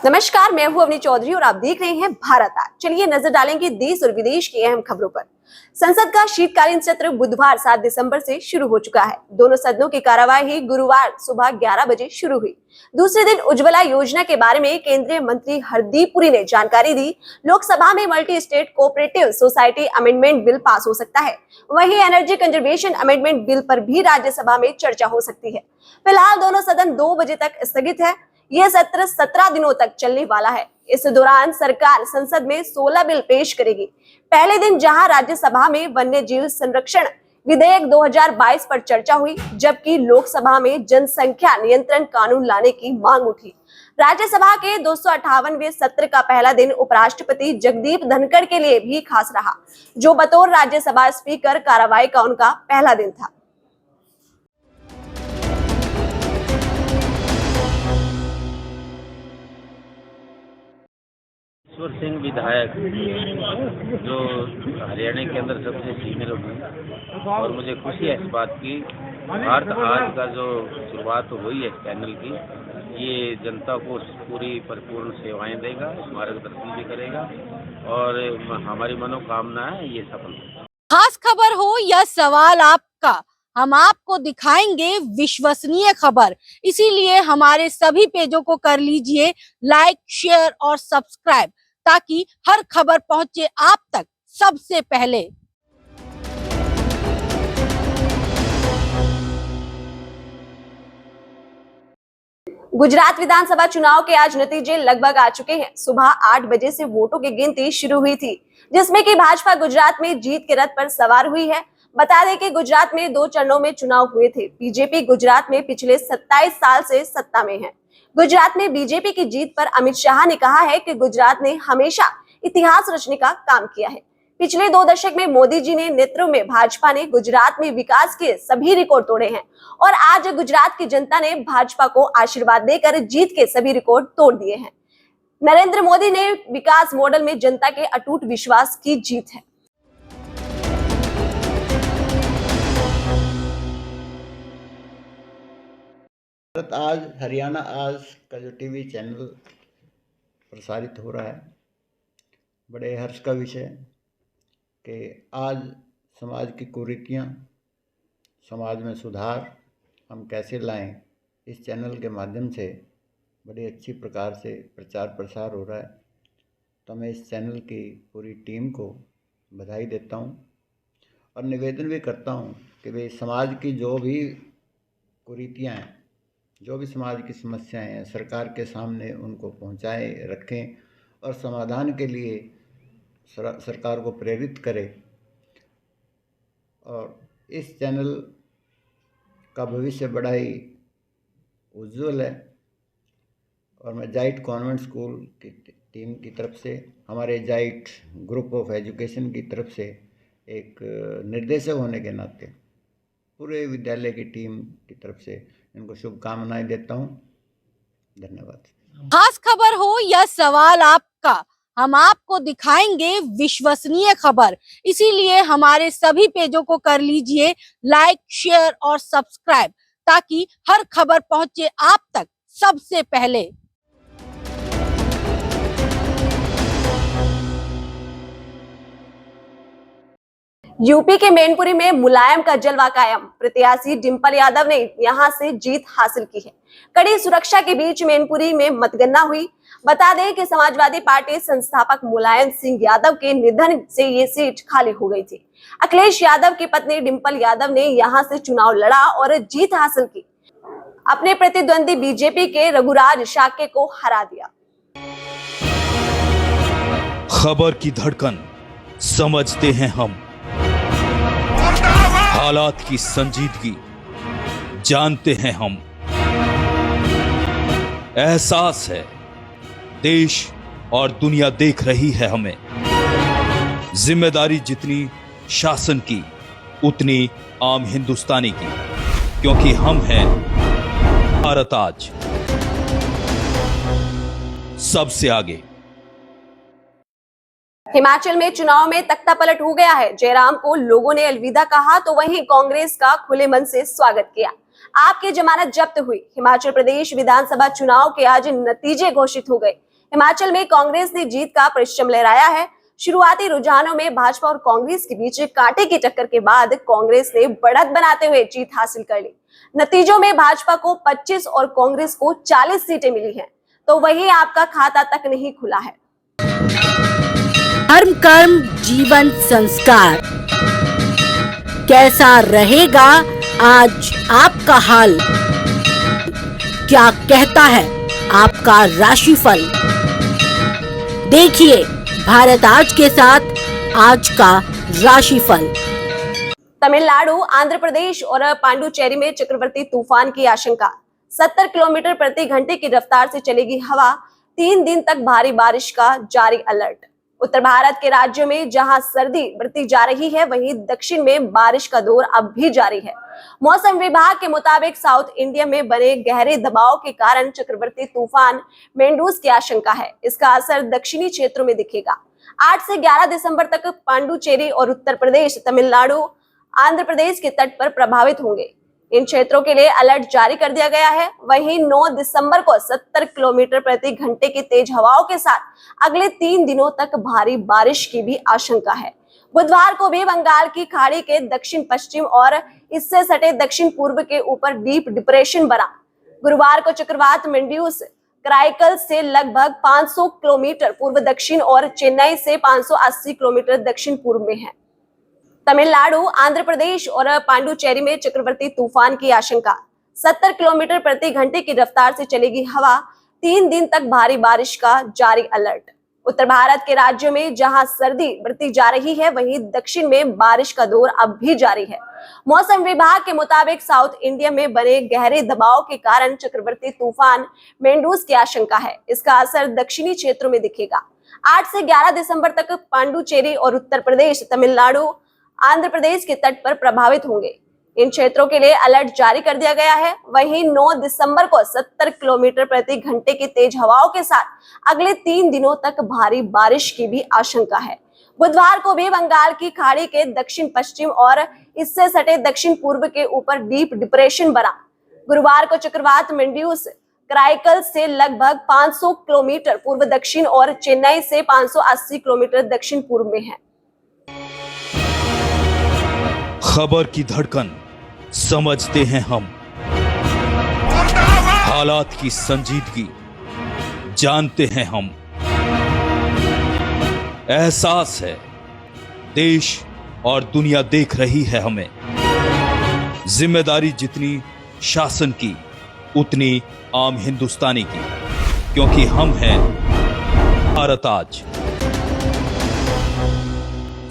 नमस्कार, मैं हूं अवनी चौधरी और आप देख रहे हैं भारत आज। चलिए नजर डालेंगे देश और विदेश की अहम खबरों पर। संसद का शीतकालीन सत्र बुधवार 7 दिसंबर से शुरू हो चुका है। दोनों सदनों की कार्यवाही गुरुवार सुबह 11 बजे शुरू हुई। दूसरे दिन उज्ज्वला योजना के बारे में केंद्रीय मंत्री हरदीप पुरी ने जानकारी दी। लोकसभा में multi state cooperative society amendment bill pass हो सकता है। वहीं एनर्जी कंजर्वेशन अमेंडमेंट बिल पर भी राज्यसभा में चर्चा हो सकती है। फिलहाल दोनों सदन 2 बजे तक स्थगित है। यह सत्र 17 दिनों तक चलने वाला है। इस दौरान सरकार संसद में 16 बिल पेश करेगी। पहले दिन जहां राज्यसभा में वन्य जीव संरक्षण विधेयक 2022 पर चर्चा हुई, जबकि लोकसभा में जनसंख्या नियंत्रण कानून लाने की मांग उठी। राज्यसभा के 258वें सत्र का पहला दिन उपराष्ट्रपति जगदीप धनखड़ के लिए भी खास रहा, जो बतौर राज्यसभा स्पीकर कार्यवाही का उनका पहला दिन था। ईश्वर सिंह विधायक जो हरियाणा के अंदर सबसे सीनियर हुए और मुझे खुशी है इस बात की। भारत आज का जो शुरुआत हुई है चैनल की, ये जनता को पूरी परिपूर्ण सेवाएं देगा, मार्गदर्शन भी करेगा और हमारी मनोकामना है ये सफल हो। खास खबर हो या सवाल आपका, हम आपको दिखाएंगे विश्वसनीय खबर। इसीलिए हमारे सभी पेजों को कर लीजिए लाइक, शेयर और सब्सक्राइब, ताकि हर खबर पहुंचे आप तक सबसे पहले। गुजरात विधानसभा चुनाव के आज नतीजे लगभग आ चुके हैं। सुबह 8 बजे से वोटों की गिनती शुरू हुई थी, जिसमें कि भाजपा गुजरात में जीत के रथ पर सवार हुई है। बता दें कि गुजरात में 2 चरणों में चुनाव हुए थे। बीजेपी गुजरात में पिछले 27 साल से सत्ता में है। गुजरात में बीजेपी की जीत पर अमित शाह ने कहा है कि गुजरात ने हमेशा इतिहास रचने का काम किया है। पिछले 2 दशक में मोदी जी ने नेतृत्व में भाजपा ने गुजरात में विकास के सभी रिकॉर्ड तोड़े हैं और आज गुजरात की जनता ने भाजपा को आशीर्वाद देकर जीत के सभी रिकॉर्ड तोड़ दिए हैं। नरेंद्र मोदी ने विकास मॉडल में जनता के अटूट विश्वास की जीत है। भारत आज, हरियाणा आज का जो टीवी चैनल प्रसारित हो रहा है, बड़े हर्ष का विषय है कि आज समाज की कुरीतियाँ, समाज में सुधार हम कैसे लाएं, इस चैनल के माध्यम से बड़ी अच्छी प्रकार से प्रचार प्रसार हो रहा है। तो मैं इस चैनल की पूरी टीम को बधाई देता हूं और निवेदन भी करता हूं कि वे समाज की जो भी कुरीतियाँ हैं, जो भी समाज की समस्याएं हैं, सरकार के सामने उनको पहुंचाए रखें और समाधान के लिए सरकार को प्रेरित करें। और इस चैनल का भविष्य बड़ा ही उज्जवल है और मैं जाइट कॉन्वेंट स्कूल की टीम की तरफ से, हमारे जाइट ग्रुप ऑफ एजुकेशन की तरफ से एक निर्देशक होने के नाते पूरे विद्यालय की टीम की तरफ से इनको शुभकामनाएं देता हूं। धन्यवाद। खास खबर हो या सवाल आपका, हम आपको दिखाएंगे विश्वसनीय खबर। इसीलिए हमारे सभी पेजों को कर लीजिए लाइक, शेयर और सब्सक्राइब, ताकि हर खबर पहुंचे आप तक सबसे पहले। यूपी के मैनपुरी में मुलायम का जलवा कायम। प्रत्याशी डिंपल यादव ने यहां से जीत हासिल की है। कड़ी सुरक्षा के बीच मैनपुरी में मतगणना हुई। बता दें कि समाजवादी पार्टी संस्थापक मुलायम सिंह यादव के निधन से ये सीट खाली हो गई थी। अखिलेश यादव की पत्नी डिंपल यादव ने यहां से चुनाव लड़ा और जीत हासिल की। अपने प्रतिद्वंदी बीजेपी के रघुराज शाक्य को हरा दिया। खबर की धड़कन समझते हैं हम, हालात की संजीदगी जानते हैं हम। एहसास है देश और दुनिया देख रही है हमें। जिम्मेदारी जितनी शासन की, उतनी आम हिंदुस्तानी की, क्योंकि हम हैं भारत आज, सबसे आगे। हिमाचल में चुनाव में तख्ता पलट हो गया है। जयराम को लोगों ने अलविदा कहा तो वहीं कांग्रेस का खुले मन से स्वागत किया। आपकी जमानत जब्त हुई। हिमाचल प्रदेश विधानसभा चुनाव के आज नतीजे घोषित हो गए। हिमाचल में कांग्रेस ने जीत का परचम लहराया है। शुरुआती रुझानों में भाजपा और कांग्रेस के बीच कांटे की टक्कर के बाद कांग्रेस ने बढ़त बनाते हुए जीत हासिल कर ली। नतीजों में भाजपा को 25 और कांग्रेस को 40 सीटें मिली हैं, तो वहीं आपका खाता तक नहीं खुला है। धर्म कर्म जीवन संस्कार, कैसा रहेगा आज आपका हाल, क्या कहता है आपका राशिफल। देखिए भारत आज के साथ आज का राशिफल। तमिलनाडु, आंध्र प्रदेश और पांडुचेरी में चक्रवाती तूफान की आशंका। 70 किलोमीटर प्रति घंटे की रफ्तार से चलेगी हवा। 3 दिन तक भारी बारिश का जारी अलर्ट। उत्तर भारत के राज्यों में जहां सर्दी बढ़ती जा रही है, वहीं दक्षिण में बारिश का दौर अब भी जारी है। मौसम विभाग के मुताबिक साउथ इंडिया में बने गहरे दबाव के कारण चक्रवाती तूफान मेंडूस की आशंका है। इसका असर दक्षिणी क्षेत्रों में दिखेगा। 8 से 11 दिसंबर तक पांडुचेरी और उत्तर प्रदेश, तमिलनाडु, आंध्र प्रदेश के तट पर प्रभावित होंगे। इन क्षेत्रों के लिए अलर्ट जारी कर दिया गया है। वहीं 9 दिसंबर को 70 किलोमीटर प्रति घंटे की तेज हवाओं के साथ अगले 3 दिनों तक भारी बारिश की भी आशंका है। बुधवार को भी बंगाल की खाड़ी के दक्षिण पश्चिम और इससे सटे दक्षिण पूर्व के ऊपर डीप डिप्रेशन बना। गुरुवार को चक्रवात मेंड्यूस कराईकल से लगभग 500 किलोमीटर पूर्व दक्षिण और चेन्नई से 580 किलोमीटर दक्षिण पूर्व में है। तमिलनाडु, आंध्र प्रदेश और पांडुचेरी में चक्रवाती तूफान की आशंका। 70 किलोमीटर प्रति घंटे की रफ्तार से चलेगी हवा। 3 दिन तक भारी बारिश का जारी अलर्ट। उत्तर भारत के राज्यों में जहां सर्दी बढ़ती जा रही है, वहीं दक्षिण में बारिश का दौर अब भी जारी है। मौसम विभाग के मुताबिक साउथ इंडिया में बने गहरे दबाव के कारण चक्रवाती तूफान मेंडूस की आशंका है। इसका असर दक्षिणी क्षेत्रों में दिखेगा। 8 से 11 दिसंबर तक पांडुचेरी और उत्तर प्रदेश, तमिलनाडु, आंध्र प्रदेश के तट पर प्रभावित होंगे। इन क्षेत्रों के लिए अलर्ट जारी कर दिया गया है। वहीं 9 दिसंबर को 70 किलोमीटर प्रति घंटे की तेज हवाओं के साथ अगले 3 दिनों तक भारी बारिश की भी आशंका है। बुधवार को भी बंगाल की खाड़ी के दक्षिण पश्चिम और इससे सटे दक्षिण पूर्व के ऊपर डीप डिप्रेशन बना। गुरुवार को चक्रवात मेंड्यूस कराईकल से लगभग 500 किलोमीटर पूर्व दक्षिण और चेन्नई से 580 किलोमीटर दक्षिण पूर्व में है। खबर की धड़कन समझते हैं हम, हालात की संजीदगी जानते हैं हम। एहसास है देश और दुनिया देख रही है हमें। जिम्मेदारी जितनी शासन की, उतनी आम हिंदुस्तानी की, क्योंकि हम हैं भारत आज,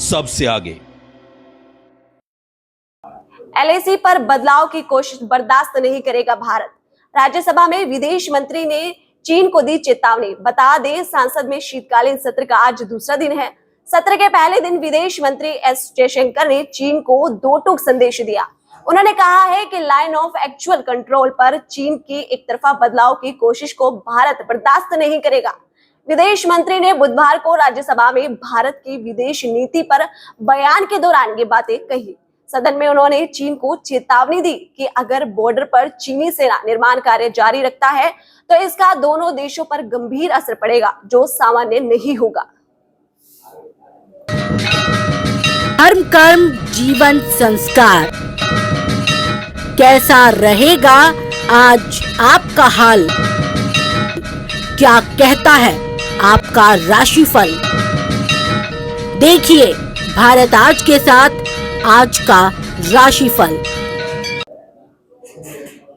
सबसे आगे। एलएसी पर बदलाव की कोशिश बर्दाश्त नहीं करेगा भारत। राज्यसभा में विदेश मंत्री ने चीन को दी चेतावनी। बता दें, संसद में शीतकालीन सत्र का आज दूसरा दिन है। सत्र के पहले दिन विदेश मंत्री एस जयशंकर ने चीन को 2 टूक संदेश दिया। उन्होंने कहा है कि लाइन ऑफ एक्चुअल कंट्रोल पर चीन की एक तरफा बदलाव की कोशिश को भारत बर्दाश्त नहीं करेगा। विदेश मंत्री ने बुधवार को राज्यसभा में भारत की विदेश नीति पर बयान के दौरान ये बातें कही। सदन में उन्होंने चीन को चेतावनी दी कि अगर बॉर्डर पर चीनी सेना निर्माण कार्य जारी रखता है तो इसका दोनों देशों पर गंभीर असर पड़ेगा, जो सामान्य नहीं होगा। धर्म कर्म जीवन संस्कार, कैसा रहेगा आज आपका हाल, क्या कहता है आपका राशिफल। देखिए भारत आज के साथ आज का राशिफल।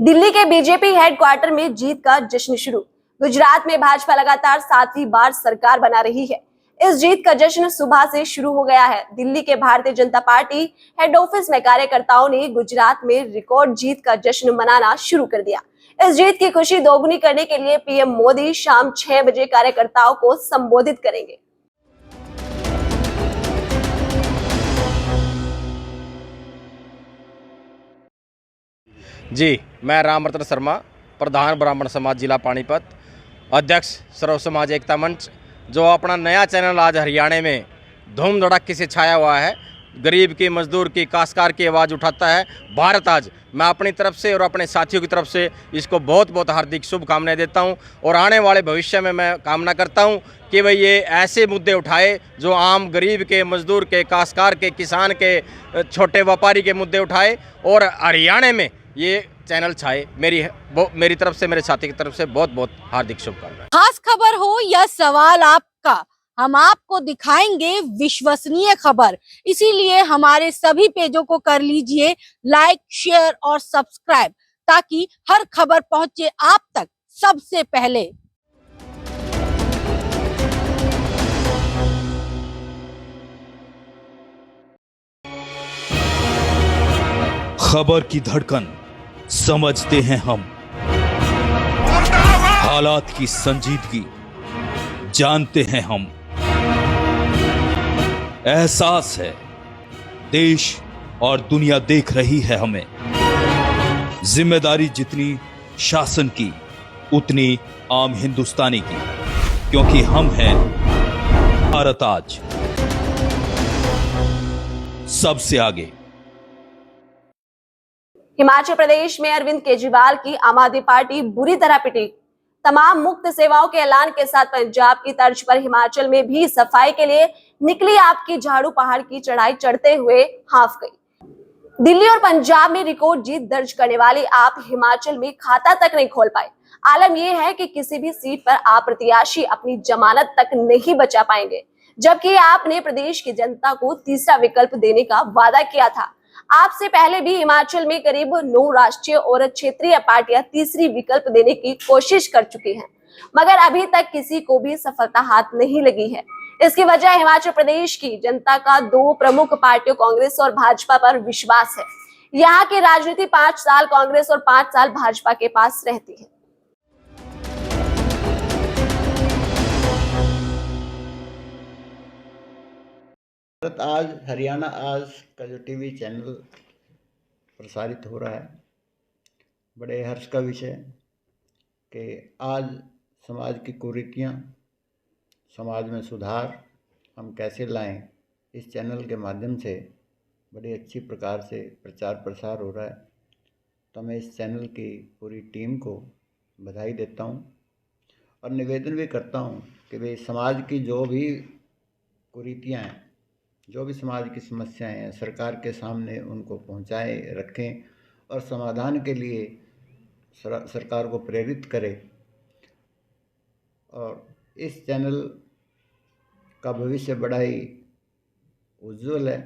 दिल्ली के बीजेपी हेडक्वार्टर में जीत का जश्न शुरू। गुजरात में भाजपा लगातार 7वीं बार सरकार बना रही है। इस जीत का जश्न सुबह से शुरू हो गया है। दिल्ली के Bharatiya Janata party head office में कार्यकर्ताओं ने गुजरात में रिकॉर्ड जीत का जश्न मनाना शुरू कर दिया। इस जीत की खुशी दोगुनी करने के लिए पीएम मोदी शाम 6 बजे कार्यकर्ताओं को संबोधित करेंगे। जी, मैं रामरतन शर्मा, प्रधान ब्राह्मण समाज जिला पानीपत, अध्यक्ष सर्व समाज एकता मंच, जो अपना नया चैनल आज हरियाणा में धूम धड़ाके से छाया हुआ है। गरीब की, मजदूर की, काश्तकार की आवाज़ उठाता है भारत आज। मैं अपनी तरफ से और अपने साथियों की तरफ से इसको बहुत बहुत हार्दिक शुभकामनाएं देता हूं और आने वाले भविष्य में मैं कामना करता हूं कि भाई ये ऐसे मुद्दे उठाए जो आम गरीब के, मजदूर के, काश्तकार के, किसान के, छोटे व्यापारी के मुद्दे उठाए और हरियाणा में ये चैनल छाए। मेरी तरफ से, मेरे साथी की तरफ से बहुत बहुत हार्दिक शुभकामनाएं। खास खबर हो या सवाल आपका, हम आपको दिखाएंगे विश्वसनीय खबर। इसीलिए हमारे सभी पेजों को कर लीजिए लाइक, शेयर और सब्सक्राइब, ताकि हर खबर पहुंचे आप तक सबसे पहले। खबर की धड़कन समझते हैं हम, हालात की संजीदगी जानते हैं हम। एहसास है देश और दुनिया देख रही है हमें। जिम्मेदारी जितनी शासन की, उतनी आम हिंदुस्तानी की, क्योंकि हम हैं भारत आज, सबसे आगे। हिमाचल प्रदेश में अरविंद केजरीवाल की आम आदमी पार्टी बुरी तरह पिटी। तमाम मुक्त सेवाओं के ऐलान के साथ पंजाब की तर्ज पर हिमाचल में भी सफाई के लिए निकली आपकी झाड़ू पहाड़ की चढ़ाई चढ़ते हुए हाफ गई। दिल्ली और पंजाब में रिकॉर्ड जीत दर्ज करने वाले आप हिमाचल में खाता तक नहीं खोल पाए। आलम यह है कि किसी भी सीट पर आप प्रत्याशी अपनी जमानत तक नहीं बचा पाएंगे, जबकि आपने प्रदेश की जनता को तीसरा विकल्प देने का वादा किया था। आपसे पहले भी हिमाचल में करीब 9 राष्ट्रीय और क्षेत्रीय पार्टियां तीसरी विकल्प देने की कोशिश कर चुकी हैं, मगर अभी तक किसी को भी सफलता हाथ नहीं लगी है। इसकी वजह हिमाचल प्रदेश की जनता का 2 प्रमुख पार्टियों कांग्रेस और भाजपा पर विश्वास है। यहाँ की राजनीति 5 साल कांग्रेस और 5 साल भाजपा के पास रहती है। भारत आज, हरियाणा आज का जो टीवी चैनल प्रसारित हो रहा है, बड़े हर्ष का विषय कि आज समाज की कुरीतियाँ, समाज में सुधार हम कैसे लाएं, इस चैनल के माध्यम से बड़ी अच्छी प्रकार से प्रचार प्रसार हो रहा है। तो मैं इस चैनल की पूरी टीम को बधाई देता हूं और निवेदन भी करता हूं कि वे समाज की जो भी कुरीतियाँ हैं, जो भी समाज की समस्याएं हैं, सरकार के सामने उनको पहुंचाए रखें और समाधान के लिए सरकार को प्रेरित करें। और इस चैनल का भविष्य बड़ा ही उज्जवल है।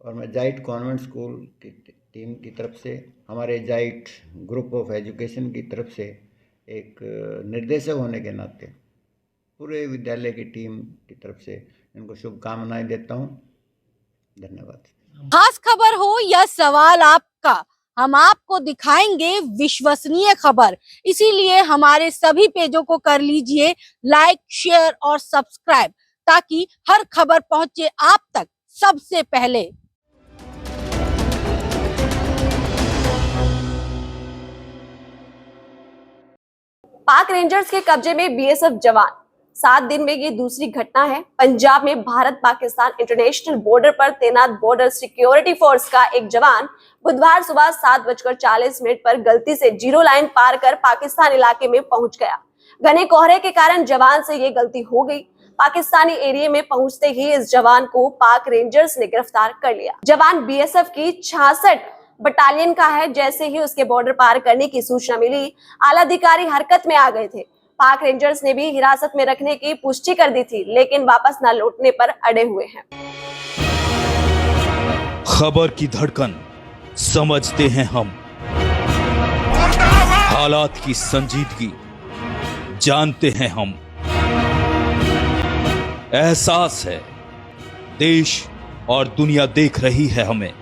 और मैं जाइट कॉन्वेंट स्कूल की टीम की तरफ से, हमारे जाइट ग्रुप ऑफ एजुकेशन की तरफ से एक निर्देशक होने के नाते पूरे विद्यालय की टीम की तरफ से इनको शुभकामनाएं देता हूं। धन्यवाद। खास खबर हो या सवाल आपका, हम आपको दिखाएंगे विश्वसनीय खबर। इसीलिए हमारे सभी पेजों को कर लीजिए लाइक, शेयर और सब्सक्राइब, ताकि हर खबर पहुंचे आप तक सबसे पहले। पाक रेंजर्स के कब्जे में बीएसएफ जवान। 7 दिन में ये दूसरी घटना है। पंजाब में भारत पाकिस्तान इंटरनेशनल बॉर्डर पर तैनात बॉर्डर सिक्योरिटी फोर्स का एक जवान बुधवार सुबह 7:40 पर गलती से जीरो लाइन पार कर पाकिस्तान इलाके में पहुंच गया। घने कोहरे के कारण जवान से ये गलती हो गई। पाकिस्तानी एरिया में पहुंचते ही इस जवान को पाक रेंजर्स ने गिरफ्तार कर लिया। जवान बीएसएफ की 66 बटालियन का है। जैसे ही उसके बॉर्डर पार करने की सूचना मिली, आला अधिकारी हरकत में आ गए थे। पाक रेंजर्स ने भी हिरासत में रखने की पुष्टि कर दी थी, लेकिन वापस न लौटने पर अड़े हुए हैं। खबर की धड़कन समझते हैं हम, हालात की संजीदगी जानते हैं हम। एहसास है देश और दुनिया देख रही है हमें।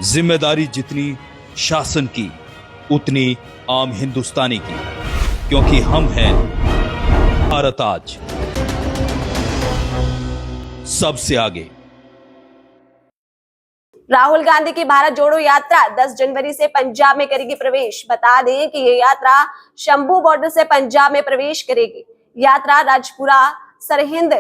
जिम्मेदारी जितनी शासन की, उतनी आम हिंदुस्तानी की, क्योंकि हम हैं भारत आज, सबसे आगे। राहुल गांधी की भारत जोड़ो यात्रा 10 जनवरी से पंजाब में करेगी प्रवेश। बता दें कि ये यात्रा शंभू बॉर्डर से पंजाब में प्रवेश करेगी। यात्रा राजपुरा, सरहिंद,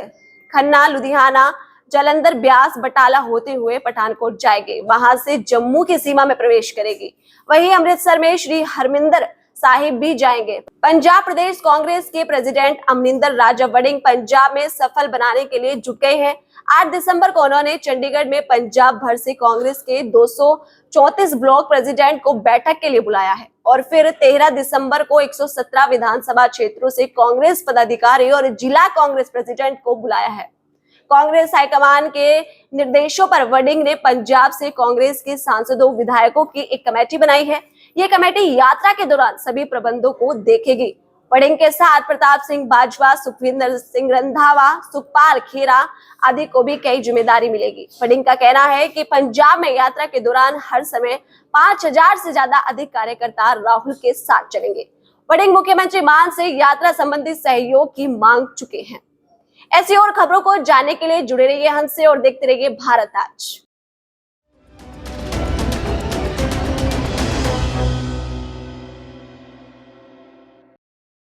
खन्ना, लुधियाना, जालंधर, ब्यास, बटाला होते हुए पठानकोट जाएंगे। वहां से जम्मू की सीमा में प्रवेश करेगी। वहीं अमृतसर में श्री हरमिंदर साहिब भी जाएंगे। पंजाब प्रदेश कांग्रेस के प्रेसिडेंट अमरिंदर राजा वड़िंग पंजाब में सफल बनाने के लिए जुट गए हैं। 8 दिसंबर को उन्होंने चंडीगढ़ में पंजाब भर से कांग्रेस के 234 ब्लॉक प्रेसिडेंट को बैठक के लिए बुलाया है और फिर 13 दिसंबर को 117 विधानसभा क्षेत्रों से कांग्रेस पदाधिकारी और जिला कांग्रेस प्रेसिडेंट को बुलाया है। कांग्रेस हाईकमान के निर्देशों पर वड़िंग ने पंजाब से कांग्रेस के सांसदों, विधायकों की एक कमेटी बनाई है। ये कमेटी यात्रा के दौरान सभी प्रबंधों को देखेगी। वड़िंग के साथ प्रताप सिंह बाजवा, सुखविंदर सिंह रंधावा, सुखपाल खेरा आदि को भी कई जिम्मेदारी मिलेगी। वड़िंग का कहना है कि पंजाब में यात्रा के दौरान हर समय 5000 से ज्यादा अधिक कार्यकर्ता राहुल के साथ चलेंगे। वड़िंग मुख्यमंत्री मान से यात्रा संबंधी सहयोग की मांग चुके हैं। ऐसी और खबरों को जानने के लिए जुड़े रहिए हमसे और देखते रहिए भारत आज।